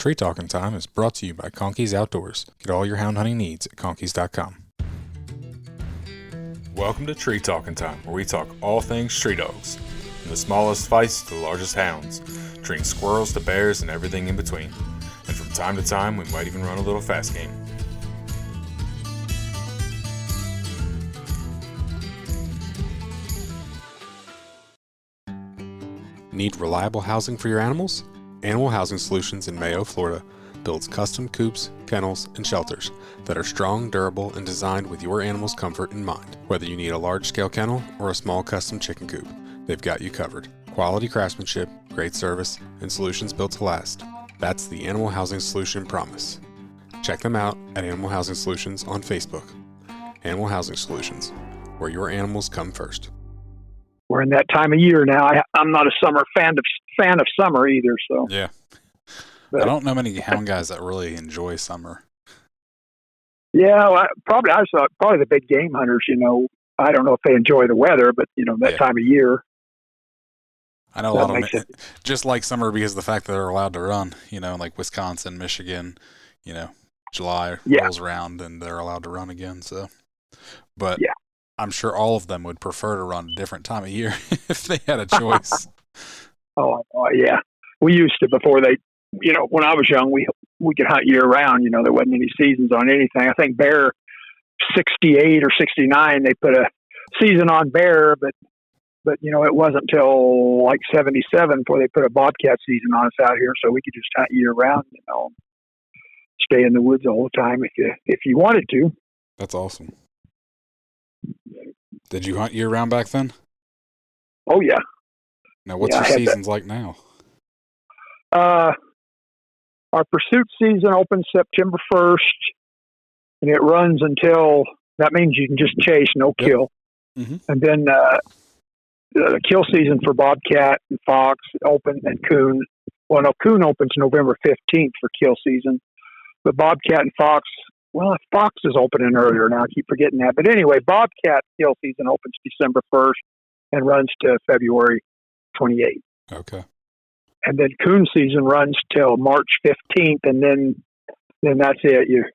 Tree Talking Time is brought to you by Conkey's Outdoors. Get all your hound hunting needs at conkeys.com. Welcome to Tree Talking Time, where we talk all things tree dogs, from the smallest feists to the largest hounds, treating squirrels to bears and everything in between. And from time to time, we might even run a little fast game. Need reliable housing for your animals? Animal Housing Solutions in Mayo, Florida builds custom coops, kennels, and shelters that are strong, durable, and designed with your animal's comfort in mind. Whether you need a large-scale kennel or a small custom chicken coop, they've got you covered. Quality craftsmanship, great service, and solutions built to last. That's the Animal Housing Solution promise. Check them out at Animal Housing Solutions on Facebook. Animal Housing Solutions, where your animals come first. We're in that time of year now. I'm not a summer fan of summer either. So yeah, but I don't know many hound guys that really enjoy summer. Yeah, well, probably the big game hunters. I don't know if they enjoy the weather, but that time of year. I know a lot of them just like summer because of the fact that they're allowed to run. Like Wisconsin, Michigan. July rolls around and they're allowed to run again. So, but yeah. I'm sure all of them would prefer to run a different time of year if they had a choice. Oh, yeah. We used to before they, when I was young, we could hunt year round. There wasn't any seasons on anything. I think bear 68 or 69, they put a season on bear, but it wasn't till like 77 before they put a bobcat season on us out here. So we could just hunt year round, stay in the woods all the time if you wanted to. That's awesome. Did you hunt year round back then? Oh yeah. Now what's your seasons like now? Our pursuit season opens September 1st and it runs until, that means you can just chase, no kill. Mm-hmm. And then the kill season for bobcat and fox open and coon. Well, no, coon opens November 15th for kill season, but bobcat and fox, well, fox is opening earlier now. I keep forgetting that. But anyway, bobcat kill season opens December 1st and runs to February 28th. Okay. And then coon season runs till March 15th, and then that's it. You're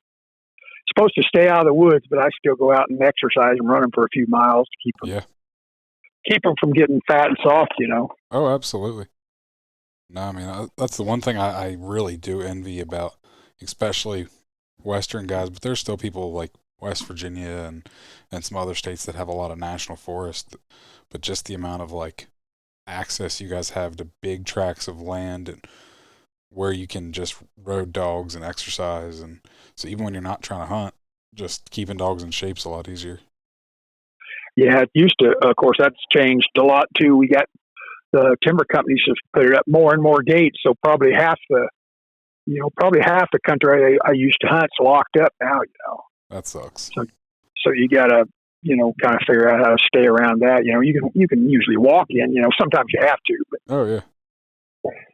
supposed to stay out of the woods, but I still go out and exercise and run them for a few miles to keep them from getting fat and soft, Oh, absolutely. No, I mean, that's the one thing I really do envy about, especially Western guys, but there's still people like West Virginia and some other states that have a lot of national forest, but just the amount of like access you guys have to big tracts of land and where you can just road dogs and exercise. And so even when you're not trying to hunt, just keeping dogs in shape's a lot easier. Yeah, it used to, of course, that's changed a lot too. We got the timber companies have put it up more and more gates. So probably half the country I used to hunt's locked up now, That sucks. So you gotta, kind of figure out how to stay around that. You can usually walk in, sometimes you have to, but oh yeah.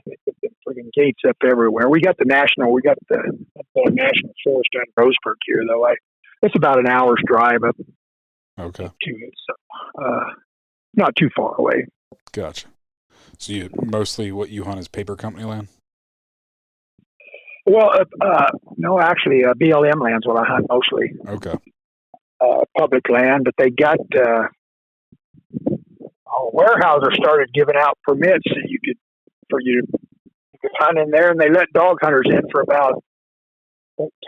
They put the friggin' gates up everywhere. We got the national forest down in Roseburg here though. It's about an hour's drive up okay. to it. So, not too far away. Gotcha. So mostly what you hunt is paper company land? Well, no, actually, BLM land's what I hunt mostly. Okay. Public land, but they got Weyerhaeuser started giving out permits so you could hunt in there, and they let dog hunters in for about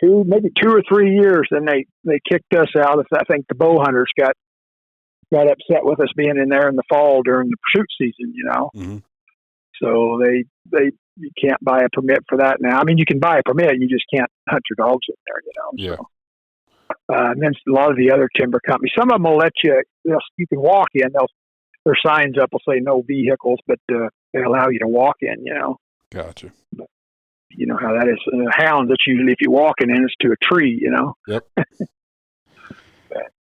maybe 2 or 3 years. Then they kicked us out. I think the bow hunters got upset with us being in there in the fall during the pursuit season, Mm-hmm. So you can't buy a permit for that now. I mean, you can buy a permit, you just can't hunt your dogs in there, Yeah. So, and then a lot of the other timber companies, some of them will let you can walk in. Their signs up will say no vehicles, but they allow you to walk in, Gotcha. But you know how that is. Hounds, it's usually if you're walking in, it's to a tree, Yep.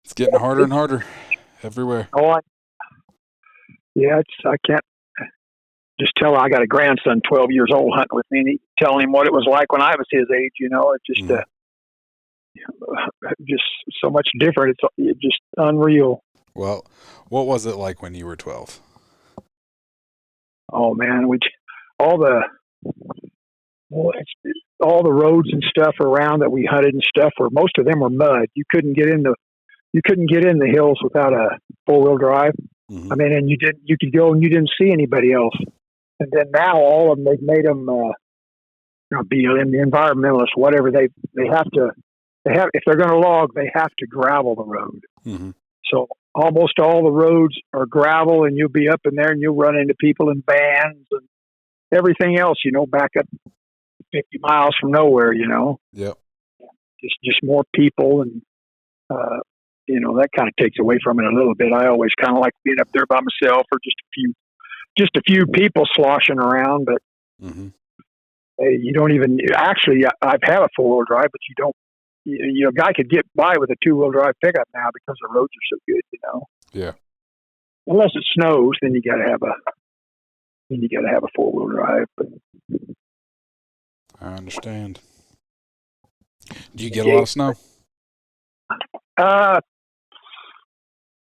It's getting harder and harder everywhere. I can't just tell. I got a grandson, 12 years old, hunting with me, and telling him what it was like when I was his age. It's just just so much different. It's just unreal. Well, what was it like when you were 12? Oh man, all the Well, all the roads and stuff around that we hunted and stuff were, most of them were mud. You couldn't get in the hills without a 4-wheel drive. Mm-hmm. I mean, and you could go and you didn't see anybody else. And then now all of them, they've made them, be in the environmentalists, whatever, they have to, if they're going to log, they have to gravel the road. Mm-hmm. So almost all the roads are gravel, and you'll be up in there and you'll run into people in vans and everything else, back up 50 miles from nowhere, Yep. just more people. And, that kind of takes away from it a little bit. I always kind of like being up there by myself, or just a few people sloshing around, but mm-hmm. you don't even, actually, I've had a 4-wheel drive, but you don't, a guy could get by with a 2-wheel drive pickup now because the roads are so good, Yeah. Unless it snows, then you got to have a 4-wheel drive. But I understand. Do you get a lot of snow?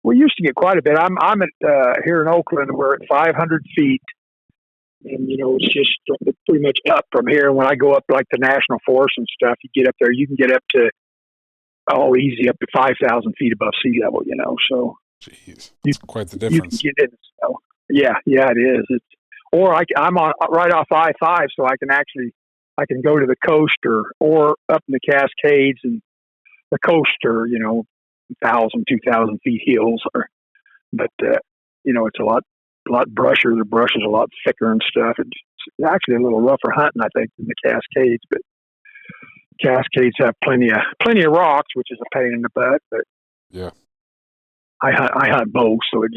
We used to get quite a bit. I'm at here in Oakland. We're at 500 feet, and it's just pretty much up from here. When I go up like the national forest and stuff, you get up there, you can get up to easy up to 5,000 feet above sea level. So jeez, that's quite the difference. You can get in the snow. Yeah, it is. I'm on right off I-5, so I can go to the coast or up in the Cascades, and the coast are 1,000, 2,000 feet hills, but it's a lot brushier. The brush is a lot thicker and stuff. It's actually a little rougher hunting, I think, than the Cascades, but Cascades have plenty of rocks, which is a pain in the butt. But yeah, I hunt both, so it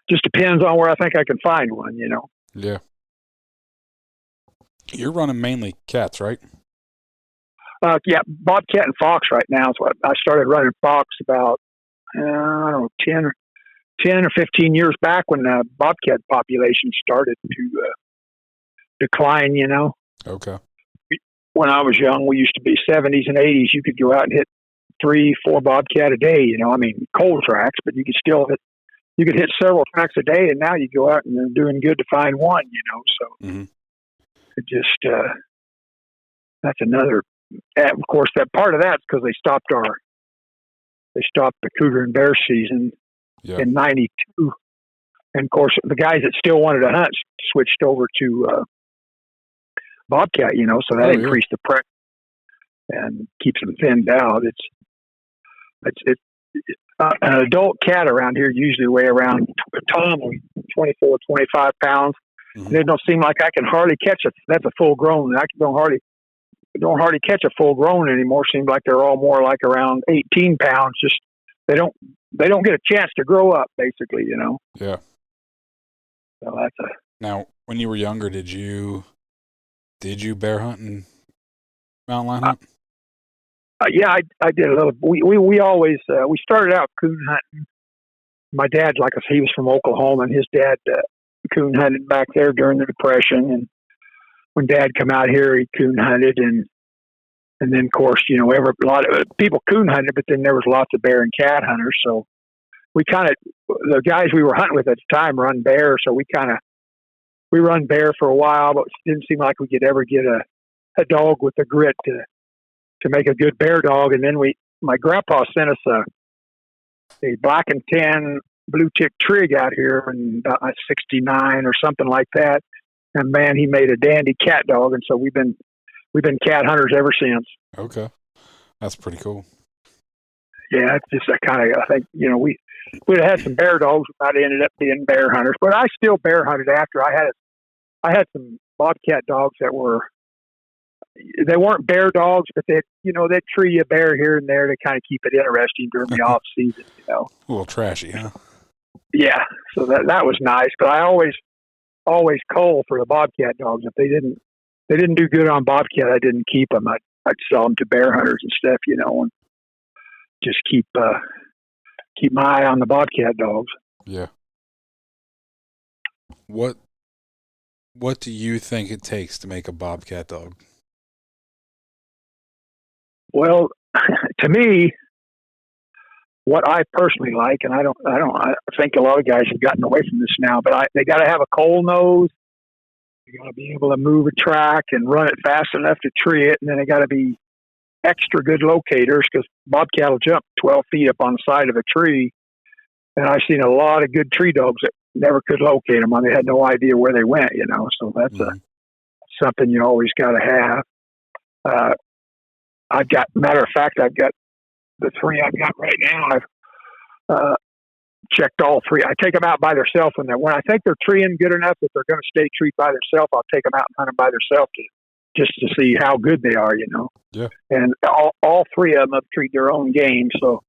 just depends on where I think I can find one. Yeah. You're running mainly cats, right? Yeah, bobcat and fox right now. So I started running fox about, 10 or 15 years back when the bobcat population started to decline, Okay. When I was young, we used to be 70s and 80s. You could go out and hit 3-4 bobcat a day, I mean, cold tracks, but you could hit several tracks a day, and now you go out and you're doing good to find one, so mm-hmm. it just, that's another. And of course, that part of that's because they stopped the cougar and bear season in '92, and of course, the guys that still wanted to hunt switched over to bobcat. So that increased the pressure and keeps them thinned out. It's an adult cat around here usually weigh around 24, 25 pounds. Mm-hmm. And it don't seem like I can hardly catch it. That's a full grown. I don't hardly catch a full grown anymore. Seems like they're all more like around 18 pounds. Just they don't get a chance to grow up, basically. Yeah. So that's Now, when you were younger, did you bear hunt and mountain lion hunt? Yeah, I did a little. We always we started out coon hunting. My dad, like I said, he was from Oklahoma, and his dad coon hunted back there during the Depression. And when Dad come out here, he coon hunted, and then of course, a lot of people coon hunted, but then there was lots of bear and cat hunters. So the guys we were hunting with at the time run bear, so we run bear for a while, but it didn't seem like we could ever get a dog with the grit to make a good bear dog. And then my grandpa sent us a black and tan blue tick trig out here in about 69 or something like that. And man, he made a dandy cat dog, and so we've been cat hunters ever since. Okay, that's pretty cool. Yeah, it's just a kind of, I think we'd have had some bear dogs, we might have ended up being bear hunters. But I still bear hunted after. I had some bobcat dogs they weren't bear dogs, but they'd tree a bear here and there to kind of keep it interesting during the off season. A little trashy, huh? Yeah, so that was nice. But I always cull for the bobcat dogs. If they didn't do good on bobcat, I didn't keep them. I'd sell them to bear hunters and stuff, and just keep my eye on the bobcat dogs. Yeah. What do you think it takes to make a bobcat dog? Well, to me, what I personally like, and I think a lot of guys have gotten away from this now, but they got to have a coal nose. You got to be able to move a track and run it fast enough to tree it, and then they got to be extra good locators because bobcat will jump 12 feet up on the side of a tree. And I've seen a lot of good tree dogs that never could locate them. They had no idea where they went, So that's something you always got to have. Matter of fact, I've got the three I've got right now. I've checked all three. I take them out by themselves when I think they're treeing good enough that they're going to stay treed by themselves. I'll take them out and hunt them by themselves just to see how good they are, Yeah. And all three of them have treated their own game, so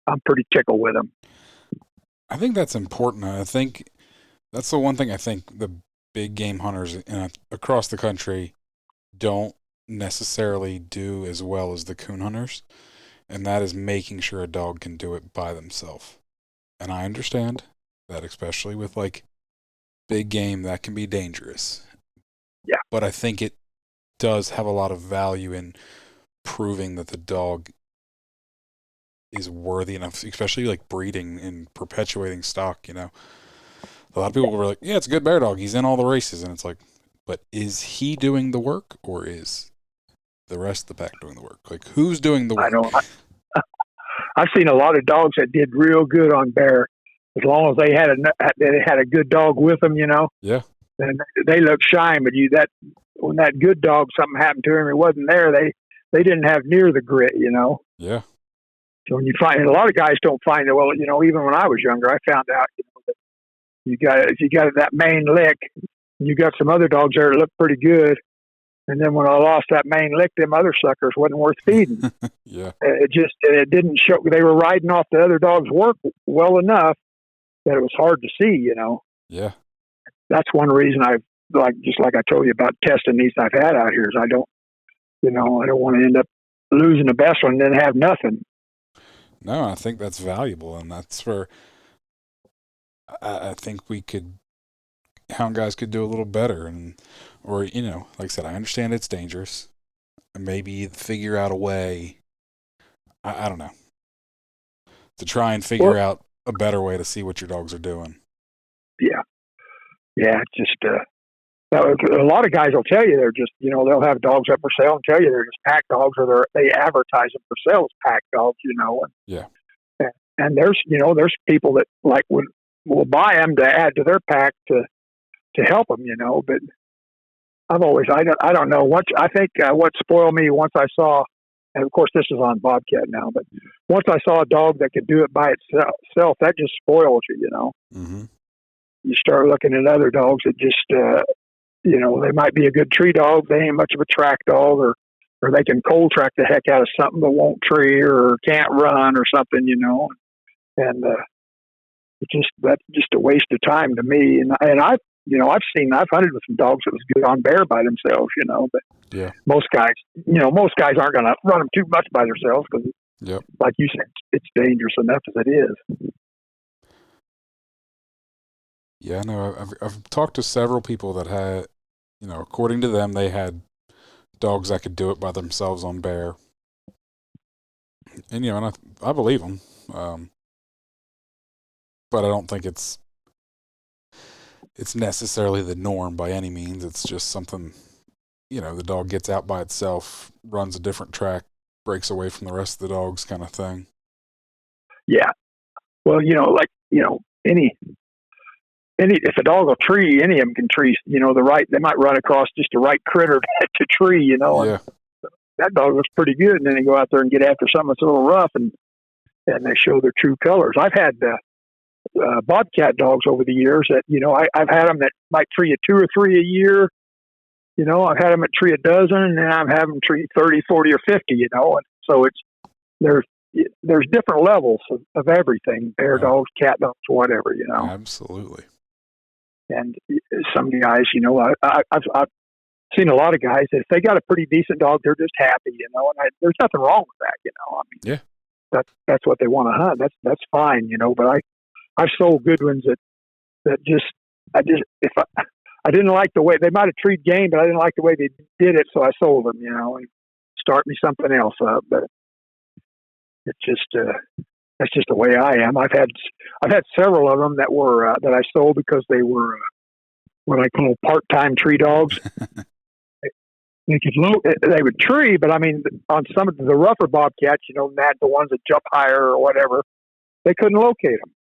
I'm pretty tickled with them. I think that's important. I think that's the one thing I think the big game hunters across the country don't necessarily do as well as the coon hunters, and that is making sure a dog can do it by themselves. And I understand that, especially with big game, that can be dangerous. Yeah. But I think it does have a lot of value in proving that the dog is worthy enough, especially breeding and perpetuating stock. A lot of people were like, yeah, it's a good bear dog, he's in all the races, and it's like, but is he doing the work, or is the rest of the pack doing the work? Who's doing the work? I don't. I've seen a lot of dogs that did real good on bear, as long as they had a good dog with them, Yeah. And they look shy, but when that good dog, something happened to him, it wasn't there. They didn't have near the grit, Yeah. So when you find, and a lot of guys don't find it. Well, even when I was younger, I found out that if you got that main lick, you got some other dogs there that look pretty good. And then when I lost that main lick, them other suckers wasn't worth feeding. Yeah. It didn't show. They were riding off the other dog's work well enough that it was hard to see, Yeah. That's one reason just like I told you about testing these I've had out here is I don't want to end up losing the best one and then have nothing. No, I think that's valuable, and that's where I think hound guys could do a little better, or like I said, I understand it's dangerous, and maybe figure out a way. I don't know, to try and figure out a better way to see what your dogs are doing. Yeah, it's just a lot of guys will tell you they're just they'll have dogs up for sale and tell you they're just pack dogs, or they advertise them for sale as pack dogs, Yeah. And there's people that will buy them to add to their pack to help them, but I don't know what spoiled me once I saw, and of course this is on bobcat now, but once I saw a dog that could do it by itself, that just spoils you, Mm-hmm. You start looking at other dogs that just, they might be a good tree dog. They ain't much of a track dog, or they can cold track the heck out of something but won't tree or can't run or something, and that's just a waste of time to me. And I've hunted with some dogs that was good on bear by themselves, but yeah, most guys aren't going to run them too much by themselves because, like you said, it's dangerous enough as it is. Yeah, no, I've talked to several people that had, according to them, they had dogs that could do it by themselves on bear, and and I believe them, but I don't think it's necessarily the norm by any means. It's just something, the dog gets out by itself, runs a different track, breaks away from the rest of the dogs, kind of thing. Yeah, well, if a dog will tree, any of them can tree. They might run across just the right critter to tree. Yeah. That dog looks pretty good, and then they go out there and get after something that's a little rough, and they show their true colors. I've had bobcat dogs over the years that I've had them that might tree a 2 or 3 a year. I've had them at tree a dozen, and then I've had them tree 30, 40, or 50. And so there's different levels of everything: bear dogs, cat dogs, whatever. Absolutely. And some guys, I've seen a lot of guys that if they got a pretty decent dog, they're just happy, and there's nothing wrong with that, Yeah. That's what they want to hunt. That's fine, but I've sold good ones that I didn't like the way they might have treated game, but I didn't like the way they did it, so I sold them, and start me something else up. But it's just that's just the way I am. I've had several of them that were that I sold because they were what I call part-time tree dogs. They would tree, but I mean, on some of the rougher bobcats, the ones that jump higher or whatever, they couldn't locate them.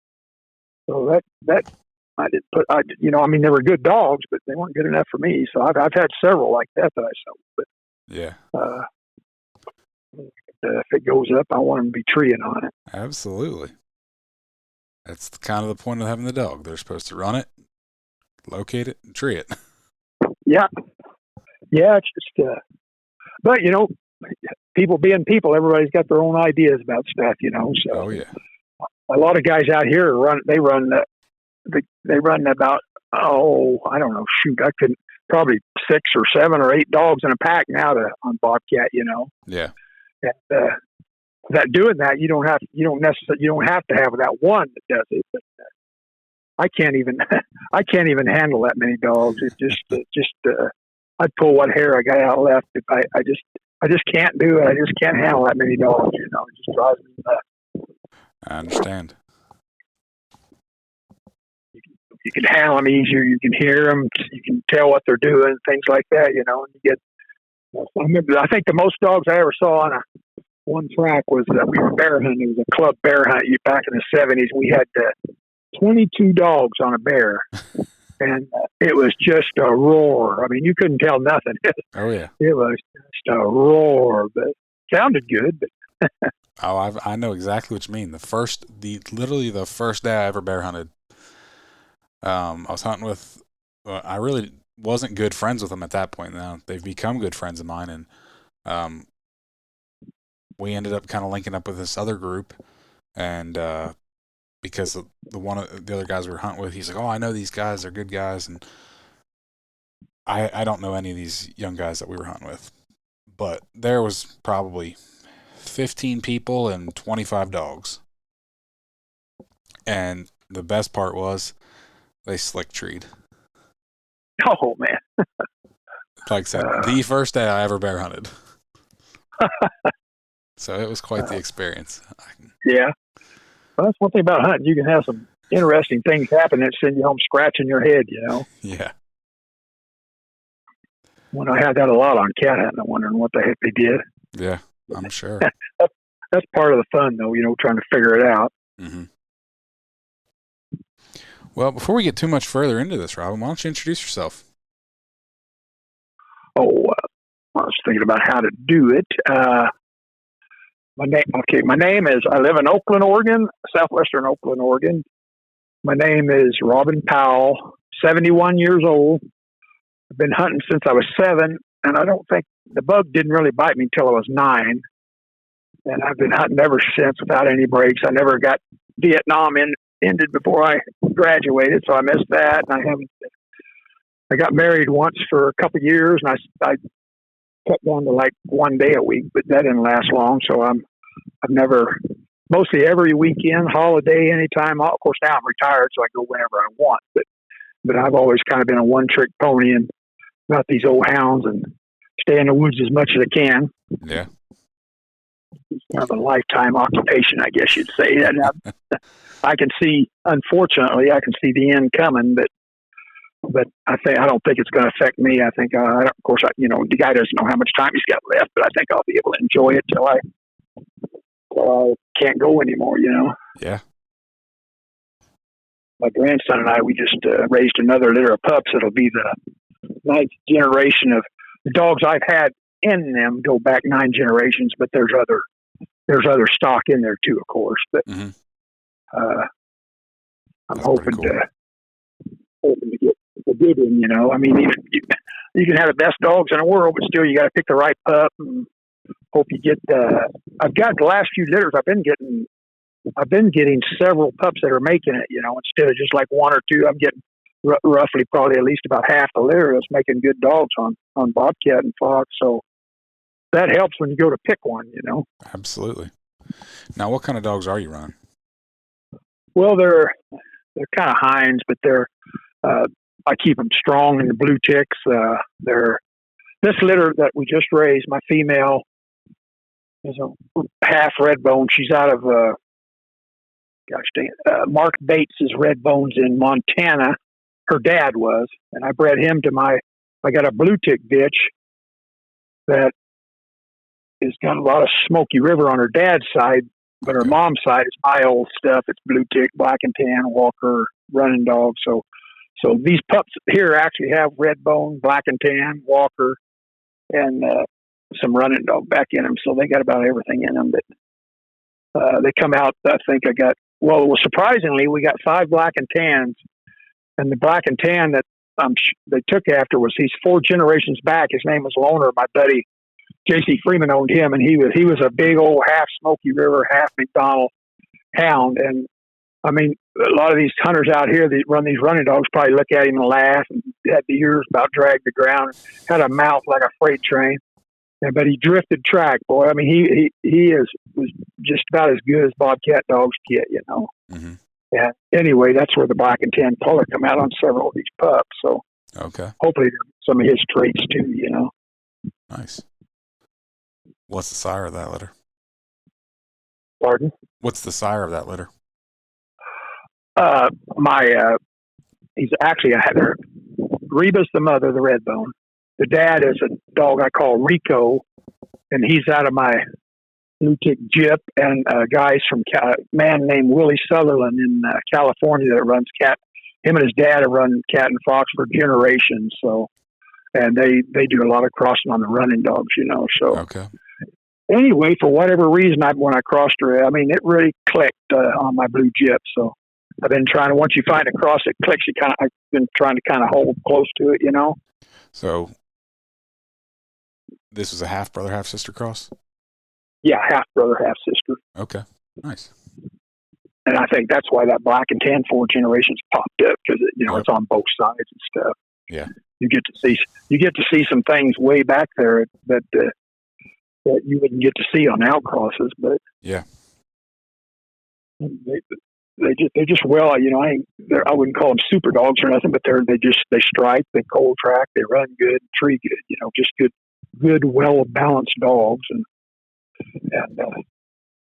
So that I didn't put. They were good dogs, but they weren't good enough for me. So I've had several like that I sold. But yeah, if it goes up, I want them to be treeing on it. Absolutely. That's kind of the point of having the dog. They're supposed to run it, locate it, and tree it. Yeah. It's just, but people being people, everybody's got their own ideas about stuff, So Oh yeah. A lot of guys out here they run about, I don't know, I could probably 6 or 7 or 8 dogs in a pack now on bobcat, Yeah. And, that doing that, you don't have to have that one that does it. But I can't even handle that many dogs. It's just I'd pull what hair I got out left if I just can't do it. I just can't handle that many dogs. It just drives me nuts. I understand. You can handle them easier. You can hear them. You can tell what they're doing. Things like that. And you get. I think the most dogs I ever saw on one track was we were bear hunting. It was a club bear hunt back in the 70s. We had 22 dogs on a bear, and it was just a roar. I mean, you couldn't tell nothing. Oh yeah, it was just a roar, but it sounded good. But oh, I know exactly what you mean. Literally the first day I ever bear hunted, I was hunting with. I really wasn't good friends with them at that point. Now they've become good friends of mine, and we ended up kind of linking up with this other group, and because the other guys we were hunting with, he's like, "Oh, I know these guys; they're good guys," and I don't know any of these young guys that we were hunting with, but there was probably 15 people and 25 dogs, and the best part was they slick treed. Oh man! Like I said, the first day I ever bear hunted. So it was quite the experience. Yeah. Well, that's one thing about hunting. You can have some interesting things happen that send you home scratching your head, Yeah. When I had that a lot on cat hunting, I'm wondering what the heck they did. Yeah, I'm sure. That's part of the fun, though, trying to figure it out. Mm-hmm. Well, before we get too much further into this, Robin, why don't you introduce yourself? Oh, I was thinking about how to do it. My name is, I live in Oakland, Oregon, southwestern Oakland, Oregon. My name is Robin Powell, 71 years old. I've been hunting since I was 7, and I don't think the bug didn't really bite me until I was 9. And I've been hunting ever since without any breaks. I never got Vietnam ended before I graduated, so I missed that. And I got married once for a couple of years, and I cut down to like 1 day a week, but that didn't last long. So I've never, mostly every weekend, holiday, anytime. Of course, now I'm retired, so I go whenever I want. But I've always kind of been a one-trick pony and got these old hounds and stay in the woods as much as I can. Yeah. It's kind of a lifetime occupation, I guess you'd say. And I can see, unfortunately, the end coming, but I don't think it's going to affect me. I think, of course, the guy doesn't know how much time he's got left, but I think I'll be able to enjoy it till I can't go anymore, Yeah. My grandson and I, we just raised another litter of pups. It'll be the 9th generation of the dogs I've had in them go back 9 generations, but there's other stock in there too, of course. But mm-hmm. I'm hoping to get a good one, I mean, you can have the best dogs in the world, but still you got to pick the right pup and hope you get, I've got the last few litters I've been getting several pups that are making it, instead of just like 1 or 2, I'm getting roughly probably at least about half the litter that's making good dogs on bobcat and fox. So that helps when you go to pick one, Absolutely. Now, what kind of dogs are you running? Well, they're kind of hinds, but I keep them strong in the blue ticks. This litter that we just raised, my female is a half red bone. She's out of, Mark Bates's red bones in Montana. her dad was, and I bred him to I got a blue tick bitch that has got a lot of Smoky River on her dad's side, but her mom's side is my old stuff. It's blue tick, black and tan, Walker, running dog. So these pups here actually have red bone, black and tan, Walker, and some running dog back in them. So they got about everything in them. But they come out. I think surprisingly, we got 5 black and tans, and the black and tan that they took after was he's 4 generations back. His name was Loner. My buddy J.C. Freeman owned him, and he was a big old half Smoky River, half McDonald hound. And I mean, a lot of these hunters out here that run these running dogs probably look at him and laugh, and had the ears about dragged the ground, had a mouth like a freight train. But he drifted track, boy. I mean, was just about as good as bobcat dogs get, you know. Mm-hmm. And anyway, that's where the black and tan color come out on several of these pups. So hopefully some of his traits too, you know. Nice. What's the sire of that litter? Pardon? What's the sire of that litter? He's actually Reba's the mother, the red bone. The dad is a dog I call Rico, and he's out of my blue tick Jip, and guys from a man named Willie Sutherland in California that runs cat. Him and his dad have run cat and fox for generations. So, and they do a lot of crossing on the running dogs, you know. So anyway, for whatever reason, when I crossed her, I mean, it really clicked on my blue Jip. So I've been trying to, once you find a cross that clicks, I've been trying to kind of hold close to it, you know. So this was a half brother, half sister cross? Yeah, half brother, half sister. Okay, nice. And I think that's why that black and tan 4 generations popped up, because it's on both sides and stuff. Yeah, you get to see some things way back there that you wouldn't get to see on outcrosses. But yeah, they just I wouldn't call them super dogs or nothing, but they strike, they cold track, they run good, tree good, just good, well balanced dogs. And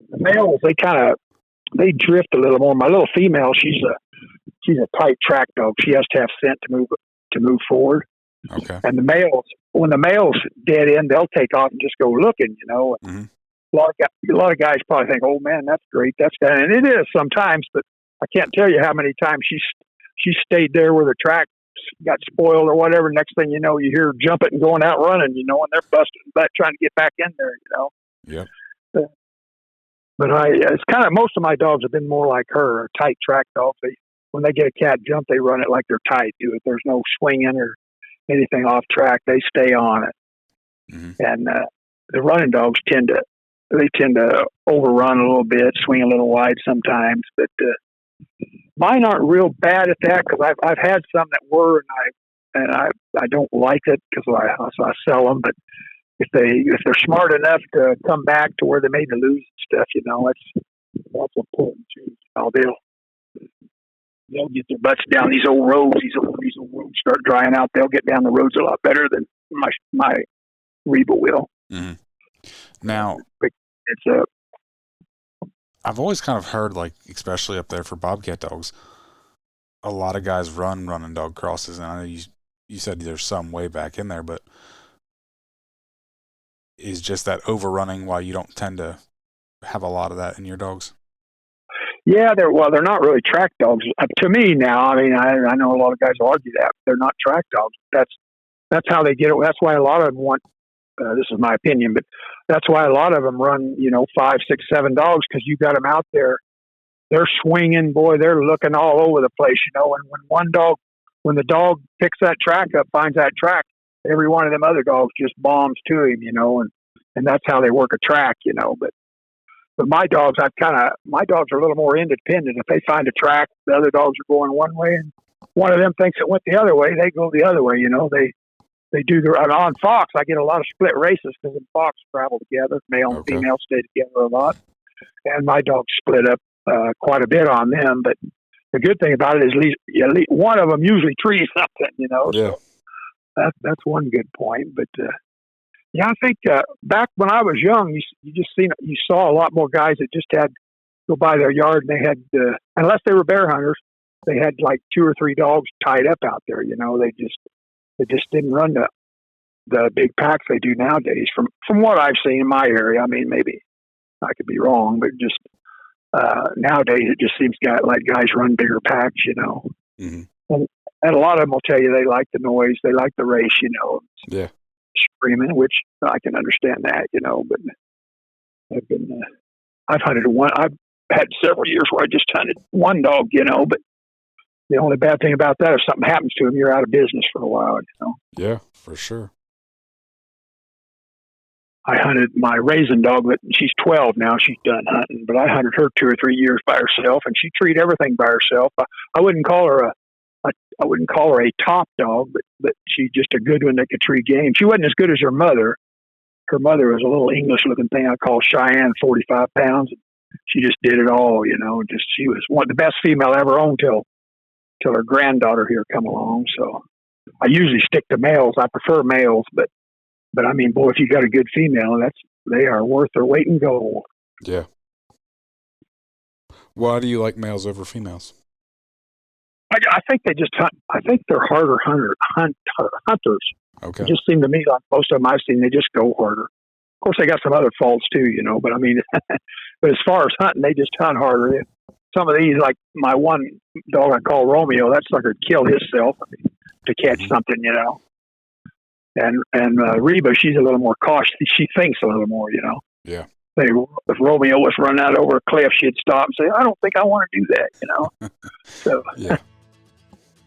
the males, they drift a little more. My little female, she's a tight track dog. She has to have scent to move forward. Okay. And when the males dead end, they'll take off and just go looking, Mm-hmm. A lot of guys probably think, "Oh man, that's great, that's that," and it is sometimes. But I can't tell you how many times she stayed there where the track got spoiled or whatever. Next thing you know, you hear her jumping and going out running, and they're busting butt trying to get back in there, Yep. But it's kind of, most of my dogs have been more like her, tight track dogs. When they get a cat jump, they run it like they're tight to it. There's no swinging or anything off track. They stay on it. Mm-hmm. And the running dogs tend to overrun a little bit, swing a little wide sometimes. But mine aren't real bad at that, because I've had some that were, and I don't like it because I sell them. But if they're smart enough to come back to where they made the lose stuff, that's important too. They'll get their butts down these old roads. These old roads start drying out. They'll get down the roads a lot better than my Reba will. Mm-hmm. Now, it's I've always kind of heard, like, especially up there for bobcat dogs, a lot of guys run running dog crosses, and I know you said there's some way back in there, but is just that overrunning why you don't tend to have a lot of that in your dogs? Yeah, they're not really track dogs to me now. I mean, I know a lot of guys argue that they're not track dogs. That's how they get it. That's why a lot of them want. This is my opinion, but that's why a lot of them run, 5, 6, 7 dogs, because you got them out there. They're swinging, boy. They're looking all over the place, And when the dog picks that track up, finds that track, every one of them other dogs just bombs to him, and that's how they work a track, But my dogs are a little more independent. If they find a track, the other dogs are going one way, and one of them thinks it went the other way, they go the other way, They do on fox. I get a lot of split races because in fox travel together. Male and female stay together a lot, and my dogs split up quite a bit on them. But the good thing about it is at least one of them usually trees something, Yeah. So that's one good point. But yeah, I think back when I was young, you saw a lot more guys that just had go by their yard and they had unless they were bear hunters, they had like 2 or 3 dogs tied up out there. They just didn't run the big packs they do nowadays. From what I've seen in my area, I mean, maybe I could be wrong, but just nowadays it just seems like guys run bigger packs. Mm-hmm. And a lot of them will tell you they like the noise, they like the race. Yeah. Screaming, which I can understand that. But I've hunted one. I've had several years where I just hunted one dog. But the only bad thing about that, if something happens to him, you're out of business for a while. Yeah, for sure. I hunted my raisin dog, but she's 12 now. She's done hunting, but I hunted her 2 or 3 years by herself, and she treated everything by herself. I wouldn't call her a top dog, but she's just a good one that could treat game. She wasn't as good as her mother. Her mother was a little English-looking thing I call Cheyenne, 45 pounds. She just did it all, she was one of the best female I ever owned till her granddaughter here come along. So I usually stick to males. I prefer males, but I mean, boy, if you got a good female, they are worth their weight in gold. Yeah. Why do you like males over females? I think they just hunt. I think they're harder hunters. Okay. It just seemed to me like most of them I've seen, they just go harder. Of course, they got some other faults too, but I mean, but as far as hunting, they just hunt harder. Some of these, like my one dog I call Romeo, that sucker killed himself to catch something, And Reba, she's a little more cautious. She thinks a little more, Yeah. If Romeo was running out over a cliff, she'd stop and say, "I don't think I want to do that," So yeah.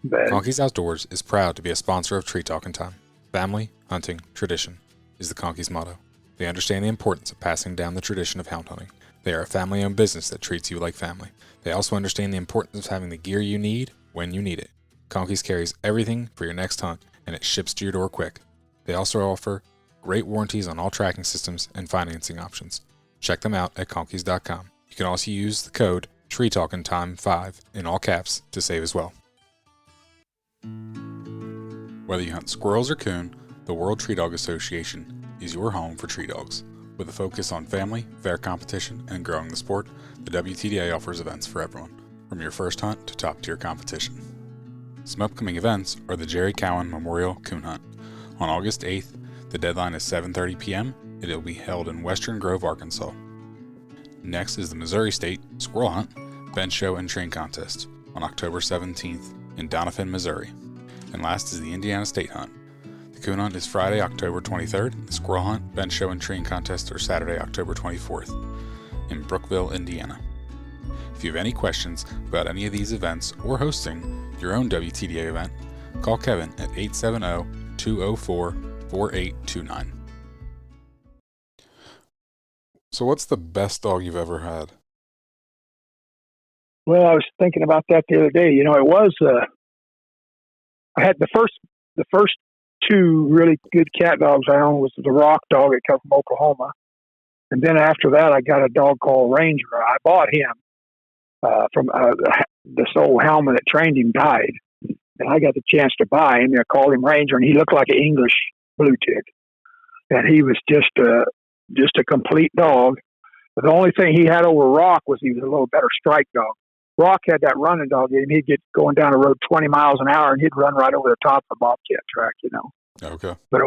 But Conkeys Outdoors is proud to be a sponsor of Tree Talking Time. Family, hunting, tradition is the Conkeys motto. They understand the importance of passing down the tradition of hound hunting. They are a family-owned business that treats you like family. They also understand the importance of having the gear you need when you need it. Conkeys carries everything for your next hunt, and it ships to your door quick. They also offer great warranties on all tracking systems and financing options. Check them out at conkeys.com. You can also use the code TreeTalkingTime5 in all caps to save as well. Whether you hunt squirrels or coon, the World Tree Dog Association is your home for tree dogs. With a focus on family, fair competition, and growing the sport, the WTDA offers events for everyone, from your first hunt to top-tier competition. Some upcoming events are the Jerry Cowan Memorial Coon Hunt. On August 8th, the deadline is 7:30 p.m. and it will be held in Western Grove, Arkansas. Next is the Missouri State Squirrel Hunt, Bench Show and Train Contest on October 17th in Doniphan, Missouri. And last is the Indiana State Hunt. The Coon Hunt is Friday, October 23rd. The Squirrel Hunt, Bench Show and Train Contest are Saturday, October 24th in Brookville, Indiana. If you have any questions about any of these events or hosting your own WTDA event, call Kevin at 870-204-4829. So what's the best dog you've ever had? Well, I was thinking about that the other day. It was I had the first 2 really good cat dogs I owned was the Rock dog that come from Oklahoma, and then after that I got a dog called Ranger. I bought him from this old houndman that trained him died, and I got the chance to buy him. I called him Ranger, and he looked like an English blue tick, and he was just a complete dog. But the only thing he had over Rock was he was a little better strike dog. Rock had that running dog in him. He'd get going down the road 20 miles an hour, and he'd run right over the top of the bobcat track, Okay. But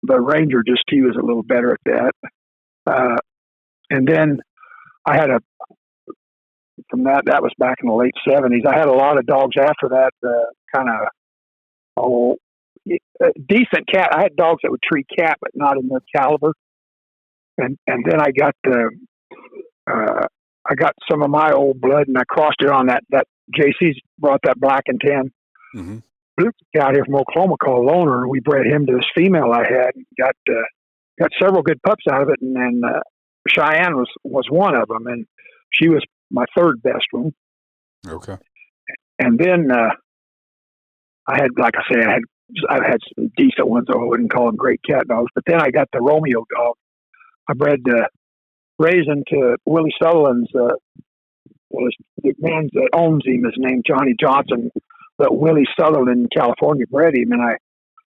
the Ranger, he was a little better at that. And then I had from that was back in the late 70s. I had a lot of dogs after that, decent cat. I had dogs that would treat cat, but not in their caliber. And then I got some of my old blood, and I crossed it on that JC's brought that black and tan blue out here from Oklahoma called Loner, and we bred him to this female I had. Got several good pups out of it, and then Cheyenne was one of them, and she was my third best one. Okay. And then I had, like I said, I've had some decent ones, though I wouldn't call them great cat dogs. But then I got the Romeo dog. I bred Raisin to Willie Sutherland's, the man that owns him is named Johnny Johnson, but Willie Sutherland in California bred him. And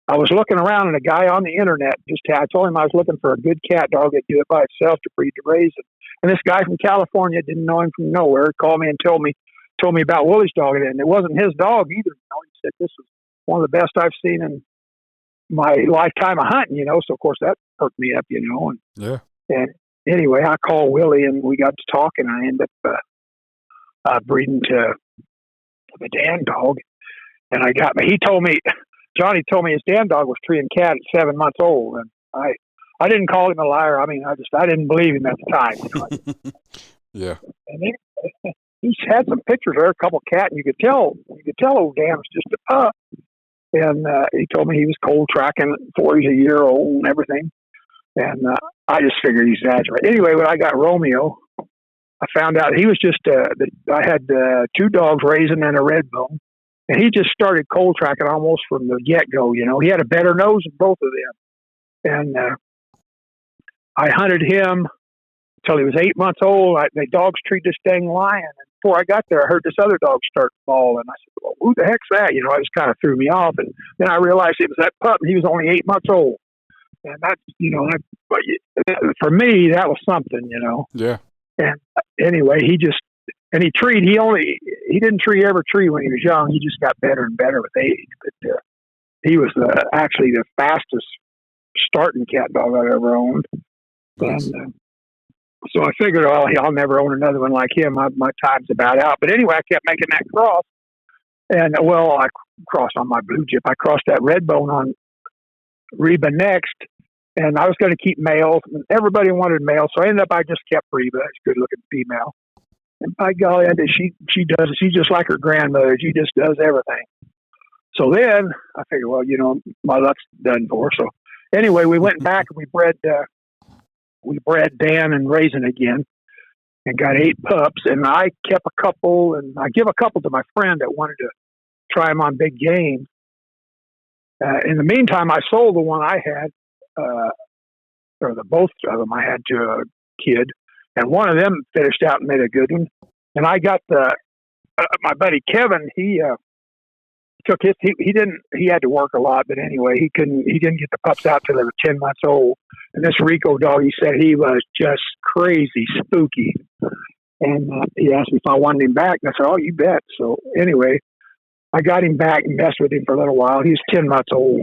I was looking around, and a guy on the internet I told him I was looking for a good cat dog that'd do it by itself to breed the Raisin. And this guy from California, didn't know him from nowhere, called me and told me told me about Willie's dog, and it wasn't his dog either. He said this was one of the best I've seen in my lifetime of hunting. So of course that perked me up. And Yeah. and anyway, I called Willie, and we got to talking. I ended up breeding to the Dan dog, and Johnny told me his Dan dog was treeing cat at 7 months old, and I didn't call him a liar. I mean, I didn't believe him at the time. Yeah. And he's had some pictures there, a couple cat, and you could tell old Dan was just a pup. And he told me he was cold tracking before he's a year old and everything. And I just figured he's exaggerating. Anyway, when I got Romeo, I found out he was just I had 2 dogs raising and a red bone, and he just started cold tracking almost from the get go. He had a better nose than both of them, and I hunted him till he was 8 months old. The dogs treat this dang lion. And before I got there, I heard this other dog start to bawl, and I said, "Well, who the heck's that?" It just kind of threw me off. And then I realized it was that pup, and he was only 8 months old. And that's, for me, that was something, Yeah. And anyway, he treed. He didn't tree every tree when he was young. He just got better and better with age. But he was actually the fastest starting cat dog I've ever owned. Nice. And so I figured, I'll never own another one like him. My time's about out. But anyway, I kept making that cross. And, I crossed on my blue jip. I crossed that red bone on Reba next. And I was going to keep males. Everybody wanted males. So I just kept Reba. She's a good-looking female. And by golly, she's just like her grandmother. She just does everything. So then I figured, my luck's done for. So anyway, we went back and we bred Dan and Raisin again and got 8 pups. And I kept a couple, and I give a couple to my friend that wanted to try them on big game. In the meantime, I sold the one I had, both of them I had to a kid, and one of them finished out and made a good one. And I got my buddy Kevin. He took his. He had to work a lot, but anyway, he didn't get the pups out till they were 10 months old. And this Rico dog, he said he was just crazy spooky. And he asked me if I wanted him back. And I said, "Oh, you bet." So anyway, I got him back and messed with him for a little while. He was 10 months old.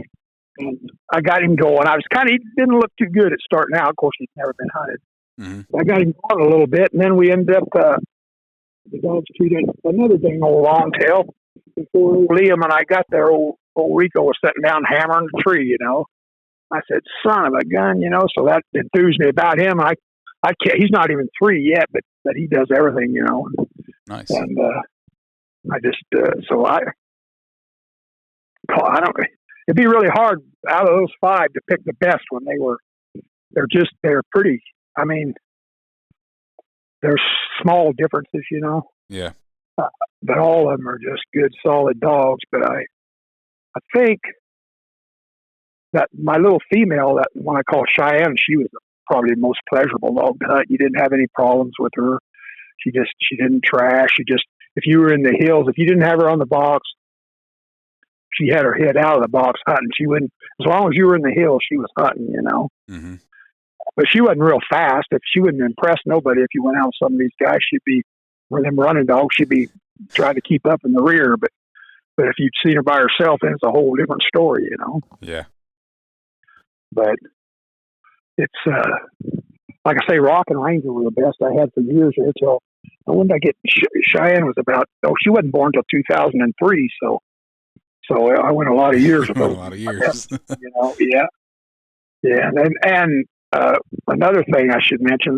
And I got him going. He didn't look too good at starting out. Of course, he'd never been hunted. Mm-hmm. I got him going a little bit, and then we ended up, the dogs treated another dang old long tail. Before Liam and I got there, old Rico was sitting down hammering the tree, I said, "Son of a gun," so that enthused me about him. I can't, he's not even 3 yet, but he does everything, Nice. And I just, it'd be really hard out of those 5 to pick the best when they're pretty, I mean, there's small differences, Yeah. but all of them are just good, solid dogs. But I think that my little female, that one I call Cheyenne, she was probably the most pleasurable dog to hunt. You didn't have any problems with her. She didn't trash. If you were in the hills, if you didn't have her on the box, she had her head out of the box hunting. She wouldn't, as long as you were in the hills, she was hunting, Mm-hmm. But she wasn't real fast. If she wouldn't impress nobody, if you went out with some of these guys, where them running dogs, she'd be trying to keep up in the rear. But if you'd seen her by herself, then it's a whole different story, Yeah. But it's, like I say, Rock and Ranger were the best I had for years until, when did I get, Cheyenne was she wasn't born until 2003, so I went a lot of years ago. A lot of years. Yeah. Yeah. And another thing I should mention,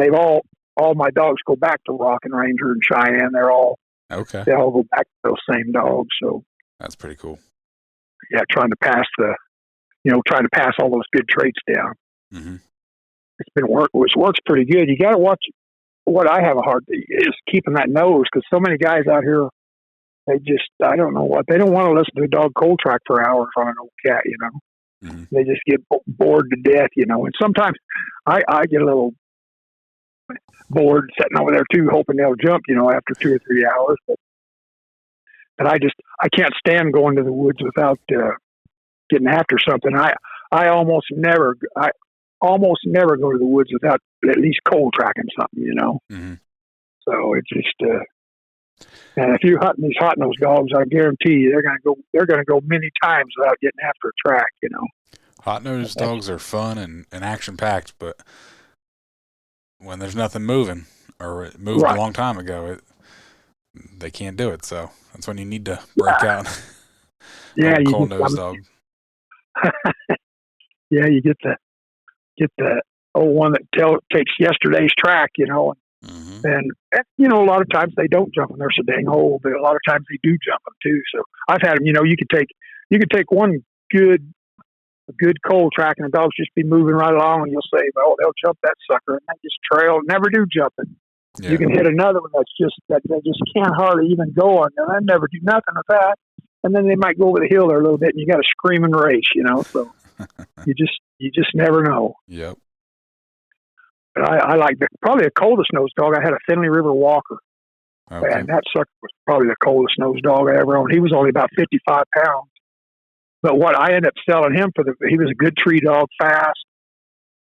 all my dogs go back to Rock and Ranger and Cheyenne. They all go back to those same dogs. So that's pretty cool. Yeah. Trying to pass all those good traits down. Mm-hmm. It's been which works pretty good. You got to watch. What I have a hard time is keeping that nose, because so many guys out here, I don't know what, they don't want to listen to a dog cold track for hours on an old cat, Mm-hmm. They just get bored to death, and sometimes I get a little bored sitting over there too, hoping they'll jump, after 2 or 3 hours. But I can't stand going to the woods without getting after something. I almost never go to the woods without at least cold tracking something, Mm-hmm. So it's just, And if you're hunting these hot-nosed dogs, I guarantee you they're gonna go many times without getting after a track. Hot-nosed dogs are fun and action-packed, but when there's nothing moving, or it moved a long time ago, they can't do it. So that's when you need to break out. Yeah, you cold-nosed dog. Yeah, you get the old one that takes yesterday's track, Mm-hmm. and a lot of times they don't jump them. They're so dang old, but a lot of times they do jump them too. So I've had them. You could take one a good cold track, and the dogs just be moving right along, and you'll say, "Oh, they'll jump that sucker," and they just trail, never do jump it. Yeah. You can hit another one that they just can't hardly even go on. And I never do nothing with that. And then they might go over the hill there a little bit, and you got to scream and race, So you just never know. Yep. But I like probably the coldest nosed dog. I had a Finley River Walker, Okay. and that sucker was probably the coldest nosed dog I ever owned. He was only about 55 pounds. But what I ended up selling him he was a good tree dog, fast,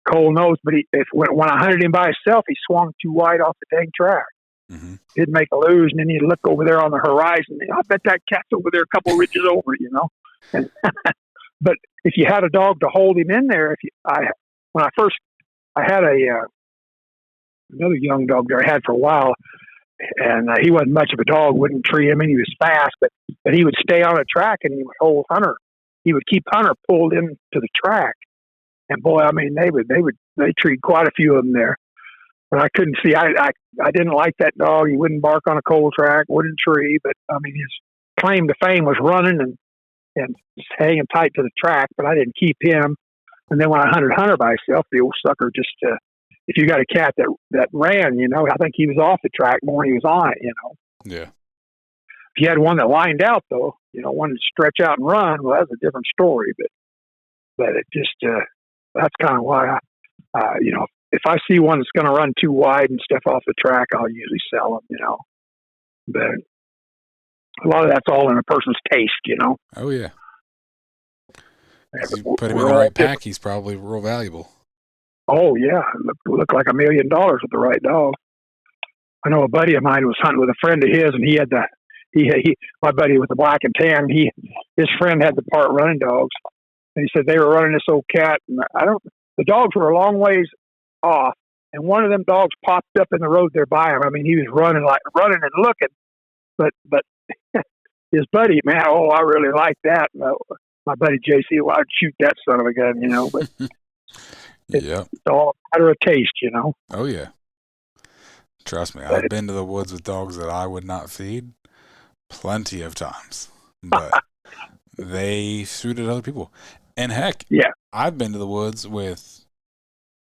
cold nosed. But when I hunted him by himself, he swung too wide off the dang track. Mm-hmm. He'd make a lose, and then he'd look over there on the horizon. I bet that cat's over there a couple ridges over, And, but if you had a dog to hold him in there, I had another young dog there I had for a while, and he wasn't much of a dog, wouldn't tree him, and he was fast, but he would stay on a track, and he would hold Hunter. He would keep Hunter pulled into the track, and boy, I mean, they treat quite a few of them there. But I couldn't see. I didn't like that dog. He wouldn't bark on a cold track, wouldn't tree. But I mean, his claim to fame was running and just hanging tight to the track. But I didn't keep him. And then when I hunted Hunter by himself, the old sucker just if you got a cat that ran, I think he was off the track more than he was on it. Yeah. If you had one that lined out though, one to stretch out and run, well, that's a different story. But it just that's kind of why if I see one that's going to run too wide and stuff off the track, I'll usually sell them, But a lot of that's all in a person's taste, Oh, yeah. If you put him in the right pack, he's probably real valuable. Oh, yeah. Look like $1 million with the right dog. I know a buddy of mine was hunting with a friend of his, and he had my buddy with the black and tan, his friend had the part running dogs. And he said they were running this old cat, and the dogs were a long ways off, and one of them dogs popped up in the road there by him. I mean, he was running and looking, but his buddy, man, I really like that. My buddy JC, well, I'd shoot that son of a gun, But yeah, it's all a matter of taste, Oh yeah, trust me, I've been to the woods with dogs that I would not feed plenty of times, but they suited other people. And heck, yeah, I've been to the woods with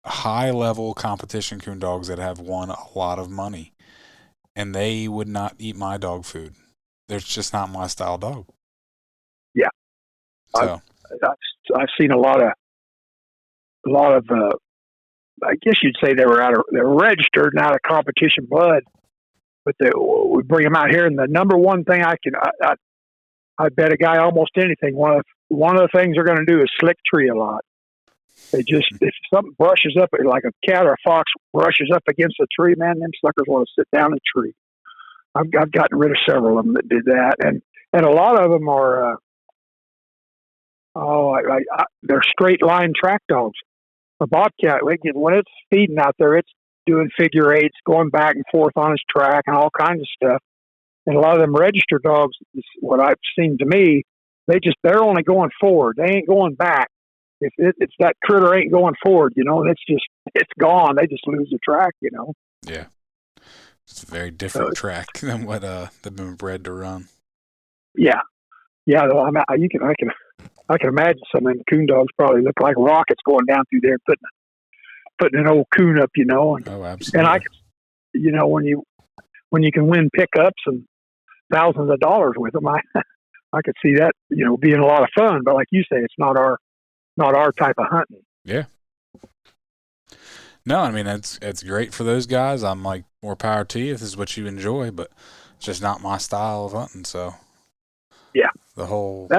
high-level competition coon dogs that have won a lot of money, and they would not eat my dog food. They're just not my style dog. Yeah, so I've seen a lot of. I guess you'd say they're registered and out of competition blood, but we bring them out here, and the number one thing I bet a guy almost anything. One of the things they're going to do is slick tree a lot. If something brushes up, like a cat or a fox brushes up against a tree, man, them suckers want to sit down and tree. I've gotten rid of several of them that did that, and a lot of them are they're straight line track dogs. A bobcat, when it's feeding out there, it's doing figure eights, going back and forth on its track, and all kinds of stuff. And a lot of them registered dogs, what I've seen to me, they're only going forward. They ain't going back. If that critter ain't going forward, it's gone. They just lose the track, Yeah. It's a very different track than what they've been bred to run. Yeah. Yeah. Well, I can imagine some of them coon dogs probably look like rockets going down through there, putting an old coon up, And, oh, absolutely. And I can, when you can win pickups and thousands of dollars with them, I could see that, being a lot of fun. But like you say, it's not our type of hunting. Yeah. No, I mean, it's great for those guys. I'm like, more power to you if this is what you enjoy, but it's just not my style of hunting. So yeah, the whole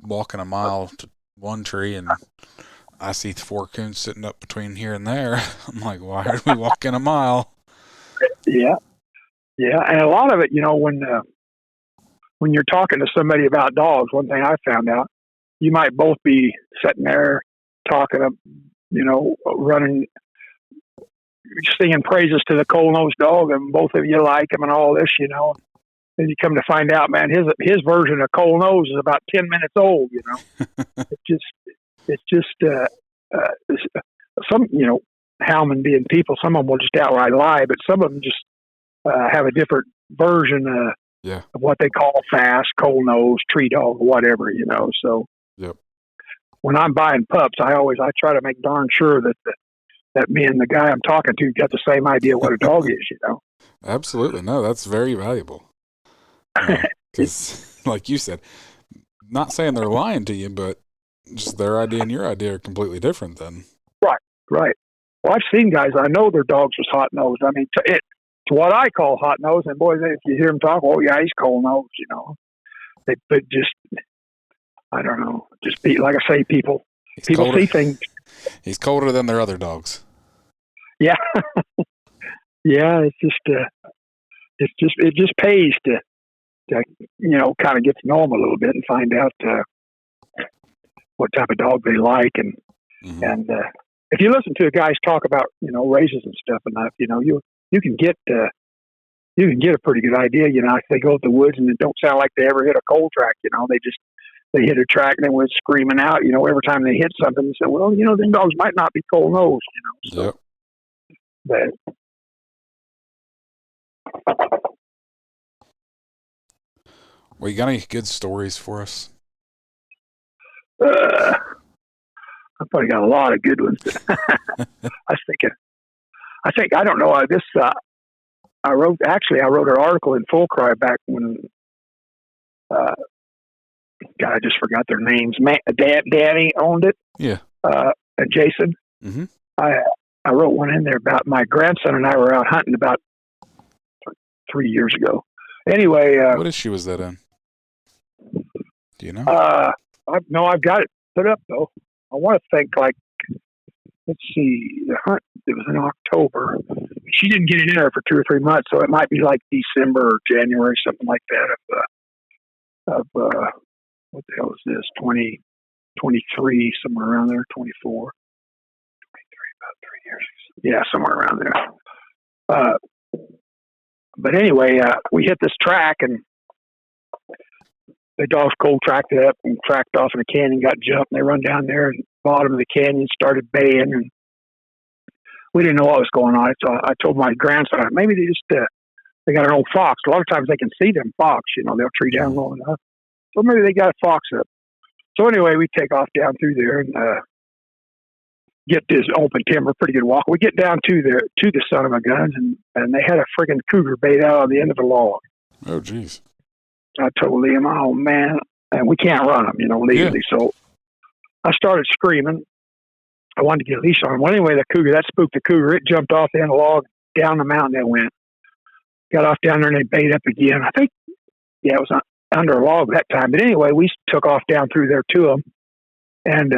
walking a mile to one tree and I see 4 coons sitting up between here and there. I'm like, why are we walking a mile? Yeah. Yeah, and a lot of it, when you're talking to somebody about dogs, one thing I found out, you might both be sitting there talking, running, singing praises to the cold-nosed dog, and both of you like him and all this, And you come to find out, man, his version of cold nose is about 10 minutes old. It's just some Howman being people. Some of them will just outright lie, but some of them just have a different version of what they call fast, cold nose, tree dog, whatever. So yep. When I'm buying pups, I try to make darn sure that me and the guy I'm talking to got the same idea what a dog is. Absolutely, no, that's very valuable. Because, like you said, not saying they're lying to you, but just their idea and your idea are completely different then. Right. Well, I've seen guys, I know their dogs was hot nosed. I mean, it's what I call hot nosed. And boys, if you hear them talk, oh, yeah, he's cold nosed, But just, I don't know. Just be, like I say, people see things. He's colder than their other dogs. Yeah. Yeah, it just pays to kind of get to know them a little bit and find out what type of dog they like. And if you listen to guys talk about races and stuff enough, you can get a pretty good idea. If they go to the woods and it don't sound like they ever hit a cold track, they hit a track and they went screaming out. Every time they hit something, they say, well, them dogs might not be cold nosed. So, yep. But well, you got any good stories for us? I've probably got a lot of good ones. I don't know. I wrote an article in Full Cry back when, God, I just forgot their names. Danny owned it. Yeah. And Jason. Mm-hmm. I wrote one in there about my grandson and I were out hunting about 3 years ago. Anyway. What issue was that in? Do you know? I've got it put up though. I want to think let's see, the hunt, it was in October. She didn't get it in there for 2 or 3 months, so it might be like December or January, something like that of what the hell is this? 2023, somewhere around there, 24, 23, about 3 years. Yeah, somewhere around there. But anyway, we hit this track and the dogs cold tracked it up and tracked off in a canyon, got jumped, and they run down there and bottom of the canyon, started baying, and we didn't know what was going on. So I told my grandson, maybe they got an old fox. A lot of times they can see them fox, they'll tree down low enough. So maybe they got a fox up. So anyway, we take off down through there and get this open timber, pretty good walk. We get down to the son of a guns, and they had a friggin' cougar bait out on the end of a log. Oh, geez. I told Liam, oh, man, and we can't run them, legally. Yeah. So I started screaming. I wanted to get a leash on him. Well, anyway, that spooked the cougar. It jumped off the end of the log, down the mountain it went. Got off down there, and they bait up again. I think, it was under a log that time. But anyway, we took off down through there to them, and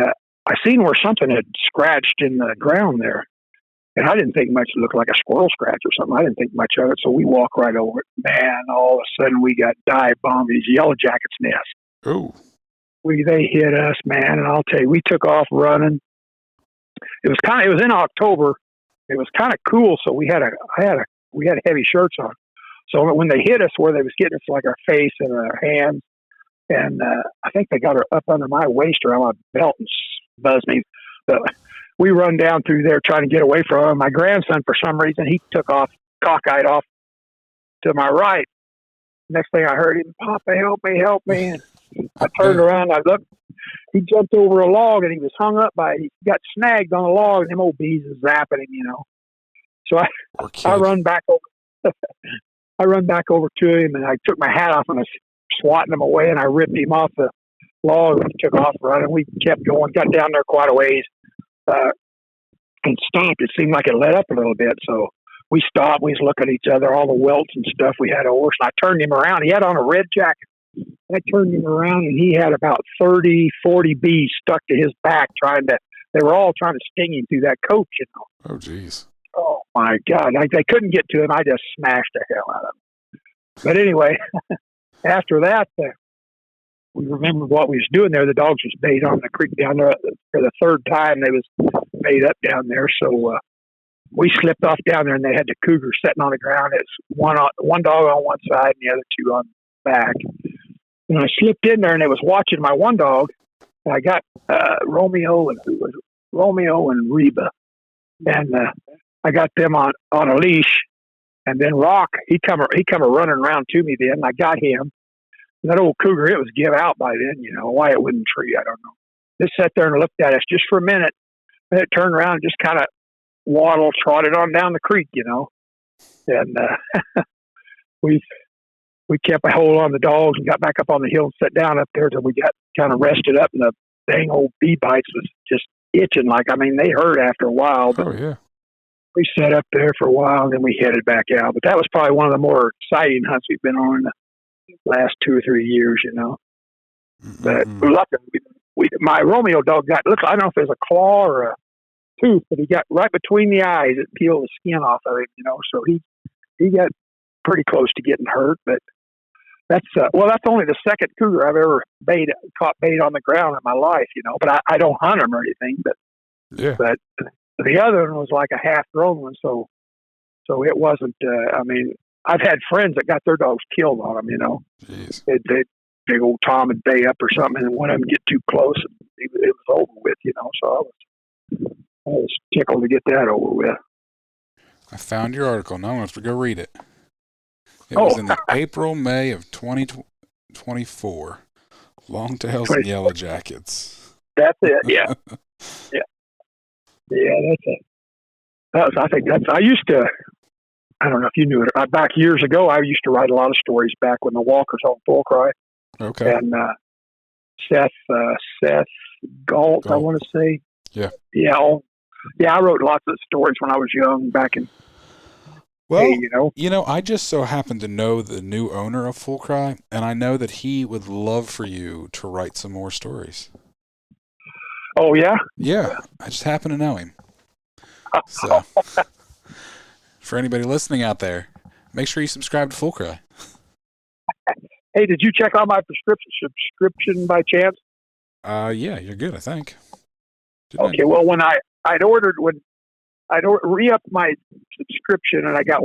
I seen where something had scratched in the ground there. And I didn't think much. It looked like a squirrel scratch or something. I didn't think much of it. So we walk right over it. Man, all of a sudden we got dive bombed these yellow jackets' nest. Oh. They hit us, man. And I'll tell you, we took off running. It was in October. It was kind of cool. So we had heavy shirts on. So when they hit us, where they was getting us like our face and our hands, and I think they got her up under my waist around my belt and buzzed me. But we run down through there trying to get away from him. My grandson, for some reason, he took off, cockeyed off to my right. Next thing I heard him, Papa, help me. And I turned around, I looked. He jumped over a log and he was hung up he got snagged on a log, and them old bees is zapping him, So I run back over. I run back over to him, and I took my hat off and I was swatting him away, and I ripped him off the log and took off running. We kept going, got down there quite a ways. And stopped. It seemed like it let up a little bit, so we stopped. We was looking at each other, all the welts and stuff we had over. And I turned him around. He had on a red jacket. I turned him around, and he had about 30, 40 bees stuck to his back. They were all trying to sting him through that coat, Oh, geez. Oh my God! They couldn't get to him. I just smashed the hell out of him. But anyway, after that, we remembered what we was doing there. The dogs was bait on the creek down there for the third time. They was bait up down there. So we slipped off down there, and they had the cougar sitting on the ground. It's one dog on one side and the other two on the back. And I slipped in there, and it was watching my one dog. And I got Romeo and Reba, and I got them on a leash. And then Rock, he come running around to me. Then I got him. And that old cougar, it was give out by then. Why it wouldn't tree, I don't know. Just sat there and looked at us just for a minute. And it turned around and just kind of trotted on down the creek. And we kept a hold on the dogs and got back up on the hill and sat down up there till we got kind of rested up. And the dang old bee bites was just itching. They hurt after a while. But Oh, yeah. we sat up there for a while, and then we headed back out. But that was probably one of the more exciting hunts we've been on in the last 2 or 3 years, But luckily, my Romeo dog I don't know if it was a claw or a tooth, but he got right between the eyes. It peeled the skin off of him, So he got pretty close to getting hurt. But that's only the second cougar I've ever caught bait on the ground in my life, But I don't hunt them or anything. But Yeah. But the other one was like a half-grown one, so it wasn't. I've had friends that got their dogs killed on them. Jeez. They big old Tom would bay up or something, and one of them get too close, and it was over with. So I was tickled to get that over with. I found your article. Now I'm going to have to go read it. It was in the May of 2024. Longtails and yellow jackets. That's it. Yeah. Yeah, that's it. I used to. I don't know if you knew it. Back years ago, I used to write a lot of stories back when the Walkers on Full Cry. Okay. And Seth Galt, I want to say. Yeah. Yeah. I wrote lots of stories when I was young back in. Well, I just so happen to know the new owner of Full Cry, and I know that he would love for you to write some more stories. Oh, yeah? Yeah. I just happen to know him. So, for anybody listening out there, make sure you subscribe to Full Cry. Hey, did you check on my subscription by chance? Yeah, you're good, I think. Okay, well, when I'd re-upped my subscription, and I got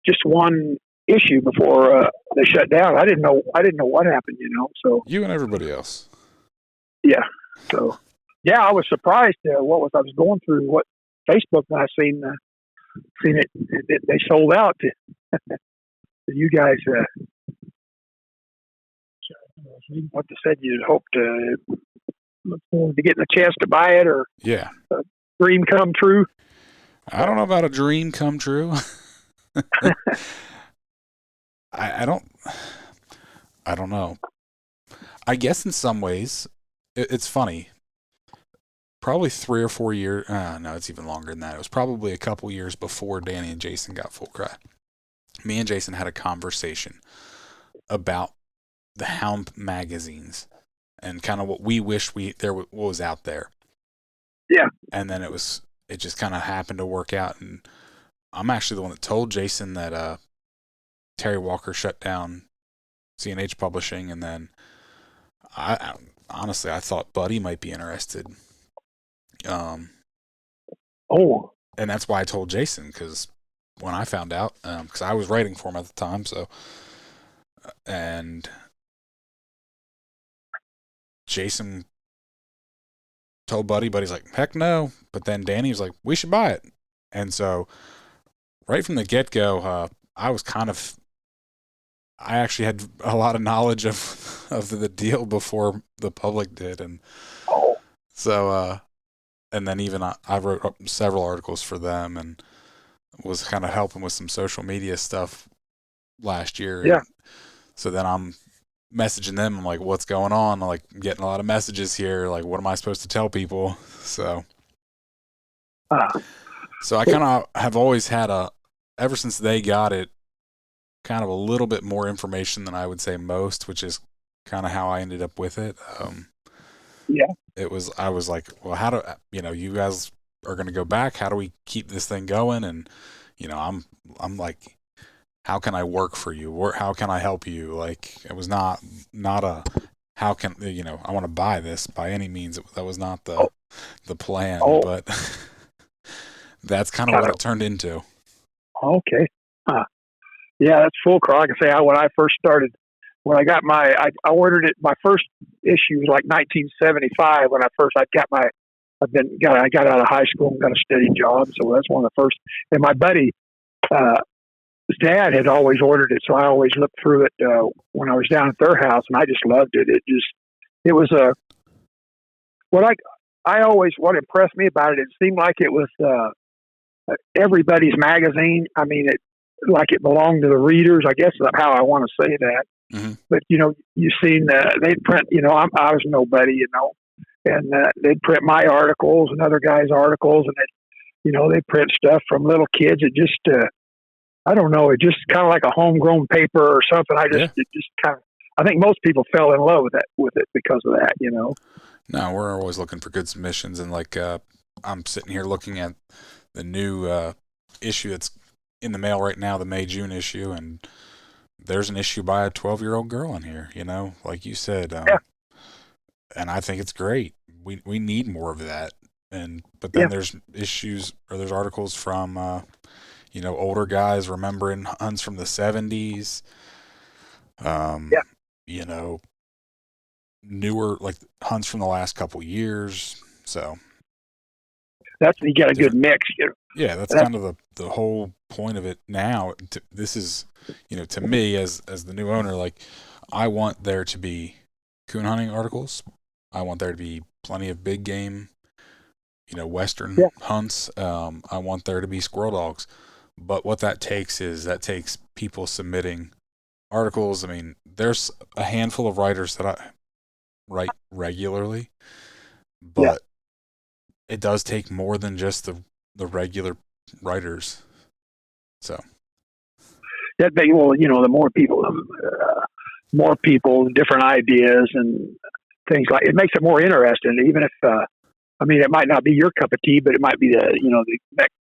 just one issue before they shut down. I didn't know what happened, So you and everybody else. Yeah. So yeah, I was surprised. I was going through what Facebook, and I seen it. They sold out to you guys. What they said, you'd hope to look forward to getting a chance to buy it, or a dream come true. I don't know about a dream come true. I don't know. I guess in some ways, it's funny. Probably 3 or 4 years. No, it's even longer than that. It was probably a couple years before Danny and Jason got Full Cry. Me and Jason had a conversation about the hound magazines and kind of what we wish what was out there. Yeah. And then it just kind of happened to work out. And I'm actually the one that told Jason that Terry Walker shut down C&H Publishing, and then I honestly thought Buddy might be interested. And that's why I told Jason, because when I found out, because I was writing for him at the time, so and Jason told Buddy's like, heck no. But then Danny was like, we should buy it. And so right from the get-go, I actually had a lot of knowledge of the deal before the public did. And so, and then even I wrote up several articles for them and was kind of helping with some social media stuff last year. Yeah. And so then I'm messaging them. I'm like, what's going on? I'm like, getting a lot of messages here. Like, what am I supposed to tell people? So I kind of have always had ever since they got it, kind of a little bit more information than I would say most, which is kind of how I ended up with it. Yeah. I was like, well, how do, you guys are going to go back. How do we keep this thing going? And, I'm like, how can I work for you? Or how can I help you? Like, it was not a, how can, I want to buy this by any means. That was not Oh, the plan, oh, but that's kind of kind what of it turned into. okay. Huh. Yeah, that's full cross. I can say when I first started, when I got I ordered it. My first issue was like 1975 when I got out of high school and got a steady job. So that's one of the first. And my buddy, his dad had always ordered it, so I always looked through it when I was down at their house, and I just loved it. It was a what what impressed me about it. It seemed like it was everybody's magazine. I mean, like it belonged to the readers. I guess that's how I want to say that. Mm-hmm. But you seen they'd print. I was nobody, and they'd print my articles and other guys' articles, and they print stuff from little kids. It just I don't know. It just kind of like a homegrown paper or something. It just kind of. I think most people fell in love with it because of that. No, we're always looking for good submissions, and like I'm sitting here looking at the new issue that's in the mail right now, the May-June issue, and there's an issue by a 12-year-old girl in here, like you said. And I think it's great. We need more of that. But then there's issues, or there's articles from, older guys remembering hunts from the 70s. Newer, like hunts from the last couple years. So you get a good mix. Yeah, that's kind of the whole point of it now. This is, to me as the new owner, like I want there to be coon hunting articles. I want there to be plenty of big game, Western hunts. I want there to be squirrel dogs. But what that takes people submitting articles. I mean, there's a handful of writers that I write regularly, but it does take more than just the regular writers. So. Yeah, the more people, different ideas and things like it makes it more interesting. Even if it might not be your cup of tea, but it might be the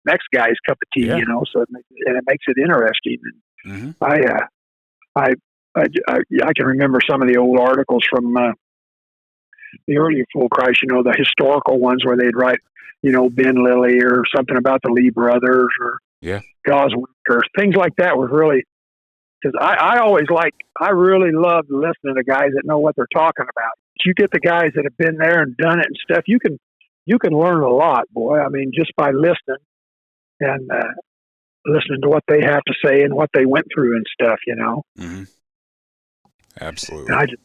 next guy's cup of tea. So it makes it interesting. And I can remember some of the old articles from the earlier Full Christ. The historical ones where they'd write, Ben Lilly or something about the Lee brothers or Goswick or things like that was really. Because I really love listening to guys that know what they're talking about. You get the guys that have been there and done it and stuff. You can learn a lot, boy. I mean, just by listening and listening to what they have to say and what they went through and stuff. Mm-hmm. Absolutely. And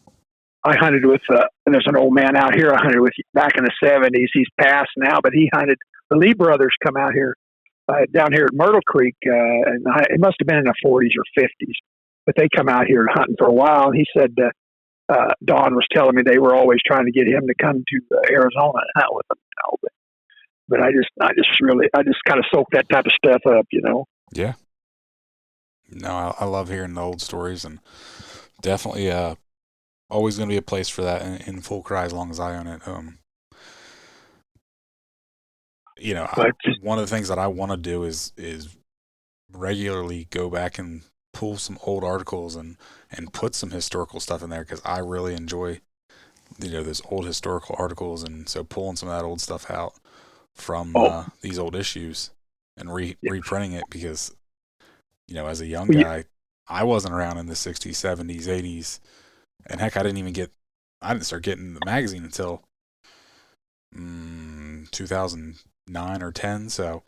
I hunted with. There's an old man out here I hunted with back in the '70s. He's passed now, but he hunted. The Lee brothers come out here. Down here at Myrtle Creek, and it must have been in the 40s or 50s, but they come out here hunting for a while. And he said, Don was telling me they were always trying to get him to come to Arizona and hunt with them. But I just kind of soak that type of stuff up, Yeah. No, I love hearing the old stories, and definitely always going to be a place for that in Full Cry as long as I own it. One of the things that I want to do is regularly go back and pull some old articles and put some historical stuff in there, because I really enjoy, those old historical articles, and so pulling some of that old stuff out from these old issues and reprinting it, because, as a young guy, I wasn't around in the 60s, 70s, 80s, and heck, I didn't start getting the magazine until 2009 or 10, so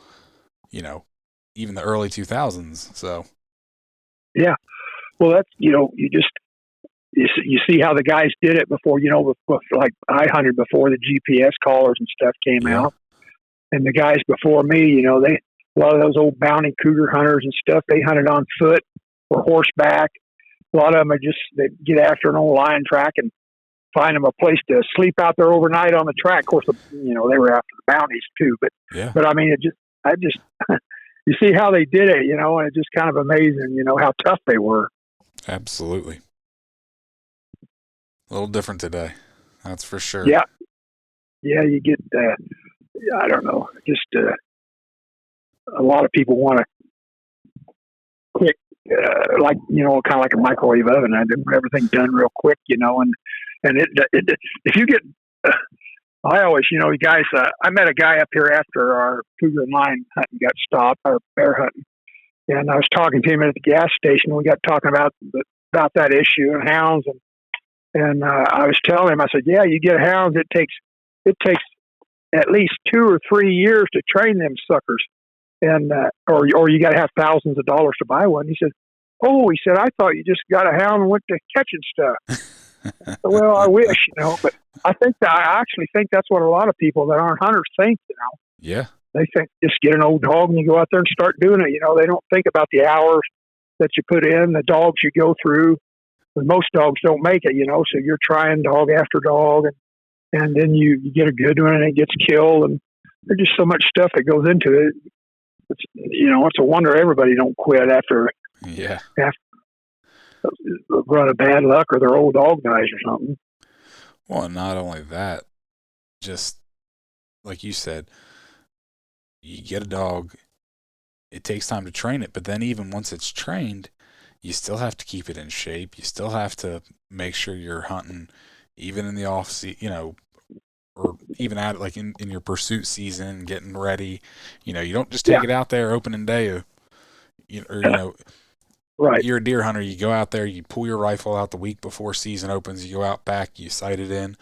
even the early 2000s. So yeah, well, that's you see how the guys did it before. Like I hunted before the GPS collars and stuff came out, and the guys before me, a lot of those old bounty cougar hunters and stuff, they hunted on foot or horseback. A lot of them they get after an old lion track and find them a place to sleep out there overnight on the track. Of course, they were after the bounties too, but I mean, you see how they did it, and it's just kind of amazing, how tough they were. Absolutely. A little different today. That's for sure. Yeah. Yeah. You get, I don't know, just, a lot of people want a like, kind of like a microwave oven. I did everything done real quick, and if you get, I always, you guys, I met a guy up here after our cougar and lion hunting got stopped, our bear hunting. And I was talking to him at the gas station. We got talking about that issue and hounds, and I was telling him, I said, yeah, you get hounds, it takes at least 2 or 3 years to train them suckers, and or you got to have thousands of dollars to buy one. He said, oh, I thought you just got a hound and went to catching stuff. Well, I wish, but I actually think that's what a lot of people that aren't hunters think. Yeah. They think just get an old dog and you go out there and start doing it. They don't think about the hours that you put in, the dogs you go through. But most dogs don't make it, so you're trying dog after dog, and then you get a good one and it gets killed, and there's just so much stuff that goes into it. It's a wonder everybody don't quit after run of bad luck or their old dog dies or something. Well, not only that, just like you said, you get a dog, it takes time to train it, but then even once it's trained, you still have to keep it in shape. You still have to make sure you're hunting even in the off season, or even at like in your pursuit season, getting ready. You don't just take it out there opening day, right. You're a deer hunter. You go out there, you pull your rifle out the week before season opens. You go out back, you sight it in.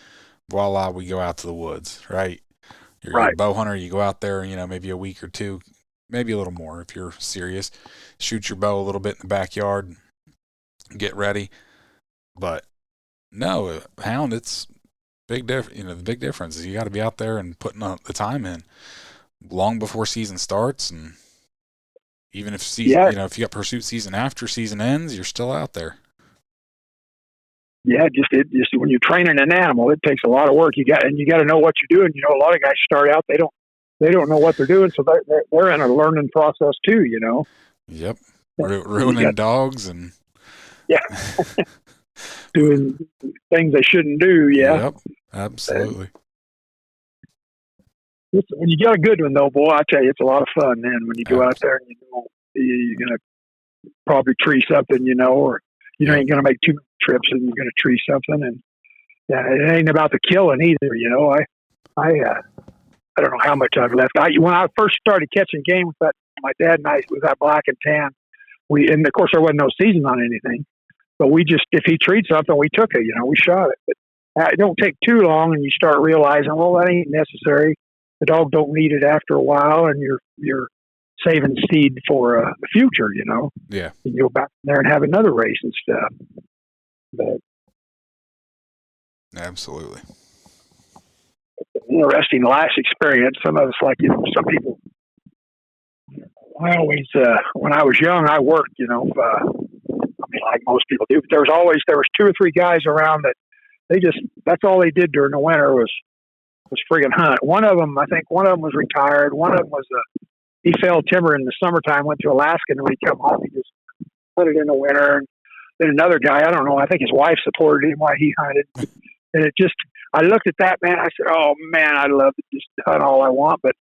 Voila, we go out to the woods, right? You're a bow hunter. You go out there, maybe a week or two, maybe a little more if you're serious. Shoot your bow a little bit in the backyard, get ready. But no, hound, it's big difference. The big difference is you got to be out there and putting the time in long before season starts, and even if season, if you got pursuit season after season ends, you're still out there. Yeah, just when you're training an animal, it takes a lot of work. You got to know what you're doing. A lot of guys start out, they don't know what they're doing, so they're in a learning process too. Yep, ruining dogs and doing things they shouldn't do. Yeah, yep, absolutely. When you got a good one, though, boy, I tell you, it's a lot of fun. Then when you go out there and you're gonna probably tree something, or you ain't gonna make too many trips and you're gonna tree something, and it ain't about the killing either. I don't know how much I've left. When I first started catching game with that, my dad and I with that black and tan, and of course there wasn't no season on anything, but if he treated something, we took it. We shot it. But it don't take too long, and you start realizing, well, that ain't necessary. The dog don't need it after a while, and you're saving seed for the future. Yeah. You go back there and have another race and stuff. But absolutely. Interesting last experience. Some of us, some people. I always, when I was young, I worked. Like most people do. But there was 2 or 3 guys around that that's all they did during the winter was friggin' hunt. One of them was retired. One of them was he fell timber in the summertime. Went to Alaska, and when he come home, he just hunted in the winter. And then another guy, I don't know. I think his wife supported him while he hunted. And I looked at that man. I said, "Oh man, I'd love to just hunt all I want, but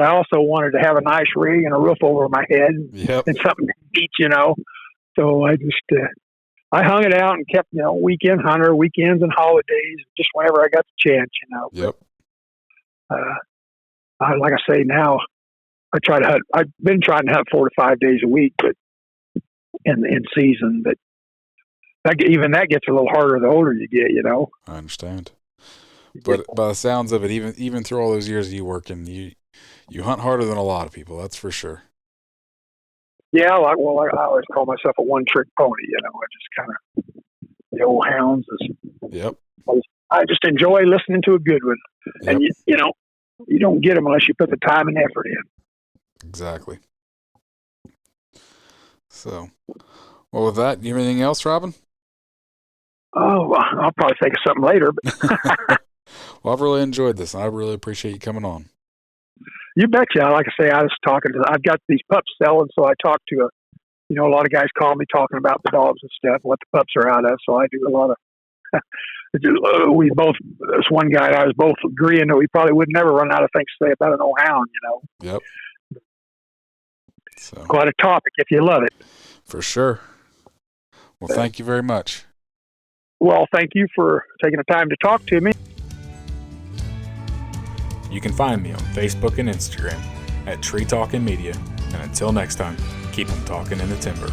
I also wanted to have a nice rig and a roof over my head and something to eat, So I just I hung it out and kept weekend hunter, weekends and holidays, just whenever I got the chance, Yep. Like I say now, I try to hunt. I've been trying to hunt 4 to 5 days a week, but in season, but that gets a little harder the older you get, I understand. But by the sounds of it, even through all those years of you working, you hunt harder than a lot of people. That's for sure. Yeah, I always call myself a one-trick pony. I just kind of the old hounds. Yep. I just enjoy listening to a good one, and you don't get them unless you put the time and effort in. Exactly. So, well, with that, you have anything else, Robin? Oh, well, I'll probably think of something later. But well, I've really enjoyed this, and I really appreciate you coming on. You betcha. Like I say, I've got these pups selling, so I talk to a lot of guys call me talking about the dogs and stuff, what the pups are out of. So I do a lot of, this one guy, I was both agreeing that we probably would never run out of things to say about an old hound, Yep. So. Quite a topic if you love it. For sure. Well, thank you very much. Well, thank you for taking the time to talk to me. You can find me on Facebook and Instagram at Tree Talking Media. And until next time, keep 'em talking in the timber.